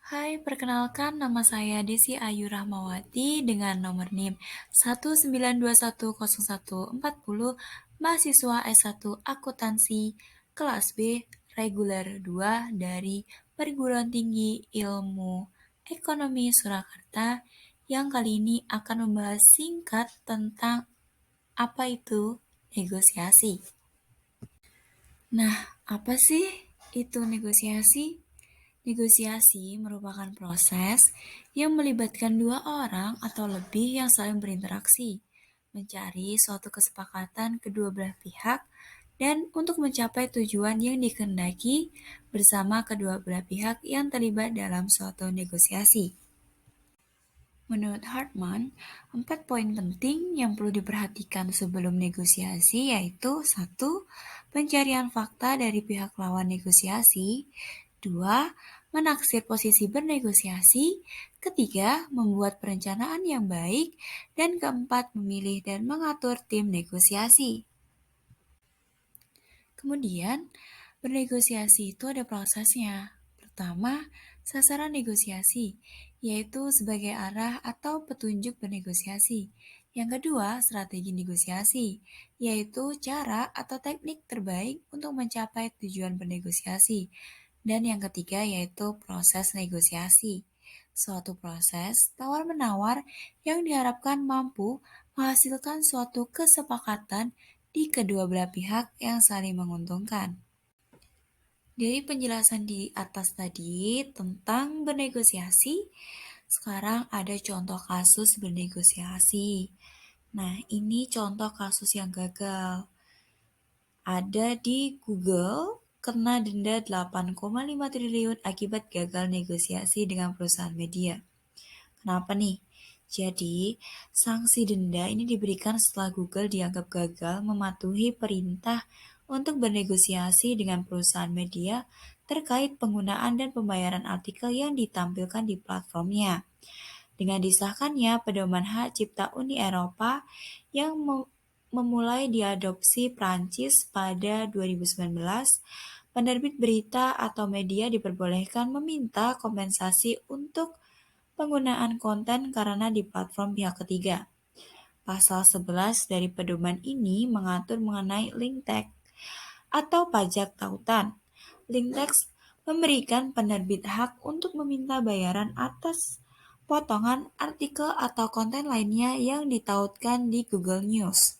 Hai, perkenalkan nama saya Desi Ayu Rahmawati dengan nomor NIM 192101440, mahasiswa S1 Akuntansi kelas B reguler 2 dari Perguruan Tinggi Ilmu Ekonomi Surakarta yang kali ini akan membahas singkat tentang apa itu negosiasi. Nah, apa sih itu negosiasi? Negosiasi merupakan proses yang melibatkan dua orang atau lebih yang saling berinteraksi, mencari suatu kesepakatan kedua belah pihak, dan untuk mencapai tujuan yang dikehendaki bersama kedua belah pihak yang terlibat dalam suatu negosiasi. Menurut Hartman, 4 poin penting yang perlu diperhatikan sebelum negosiasi yaitu 1. Pencarian fakta dari pihak lawan negosiasi. 2. Menaksir posisi bernegosiasi. Ketiga, membuat perencanaan yang baik. Dan keempat, memilih dan mengatur tim negosiasi. Kemudian, bernegosiasi itu ada prosesnya. Pertama, sasaran negosiasi, yaitu sebagai arah atau petunjuk bernegosiasi. Yang kedua, strategi negosiasi, yaitu cara atau teknik terbaik untuk mencapai tujuan bernegosiasi. Dan yang ketiga yaitu proses negosiasi. Suatu proses tawar-menawar yang diharapkan mampu menghasilkan suatu kesepakatan di kedua belah pihak yang saling menguntungkan. Dari penjelasan di atas tadi tentang bernegosiasi, sekarang ada contoh kasus bernegosiasi. Nah, ini contoh kasus yang gagal. Ada di Google, kena denda 8,5 triliun akibat gagal negosiasi dengan perusahaan media. Kenapa nih? Jadi, sanksi denda ini diberikan setelah Google dianggap gagal mematuhi perintah untuk bernegosiasi dengan perusahaan media terkait penggunaan dan pembayaran artikel yang ditampilkan di platformnya. Dengan disahkannya pedoman hak cipta Uni Eropa yang memulai diadopsi Prancis pada 2019, penerbit berita atau media diperbolehkan meminta kompensasi untuk penggunaan konten karena di platform pihak ketiga. Pasal 11 dari pedoman ini mengatur mengenai link tag atau pajak tautan. Link text memberikan penerbit hak untuk meminta bayaran atas potongan artikel atau konten lainnya yang ditautkan di Google News.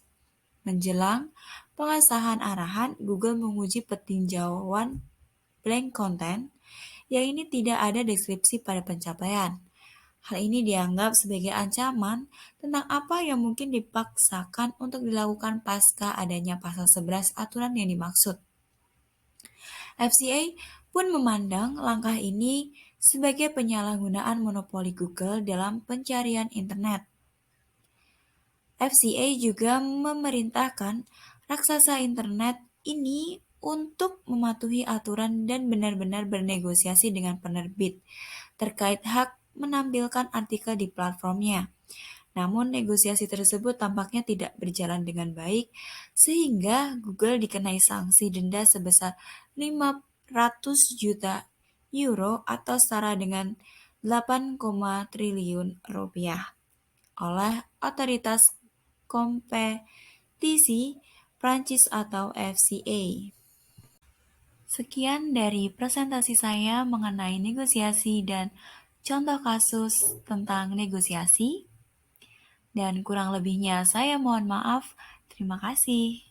Menjelang pengesahan arahan, Google menguji peninjauan blank content yang ini tidak ada deskripsi pada pencapaian. Hal ini dianggap sebagai ancaman tentang apa yang mungkin dipaksakan untuk dilakukan pasca adanya pasal 11 aturan yang dimaksud. FCA pun memandang langkah ini sebagai penyalahgunaan monopoli Google dalam pencarian internet. FCA juga memerintahkan raksasa internet ini untuk mematuhi aturan dan benar-benar bernegosiasi dengan penerbit terkait hak menampilkan artikel di platformnya. Namun negosiasi tersebut tampaknya tidak berjalan dengan baik sehingga Google dikenai sanksi denda sebesar 500 juta euro atau setara dengan 8, triliun rupiah oleh otoritas kompetisi Prancis atau FCA. Sekian dari presentasi saya mengenai negosiasi dan contoh kasus tentang negosiasi. Dan kurang lebihnya saya mohon maaf. Terima kasih.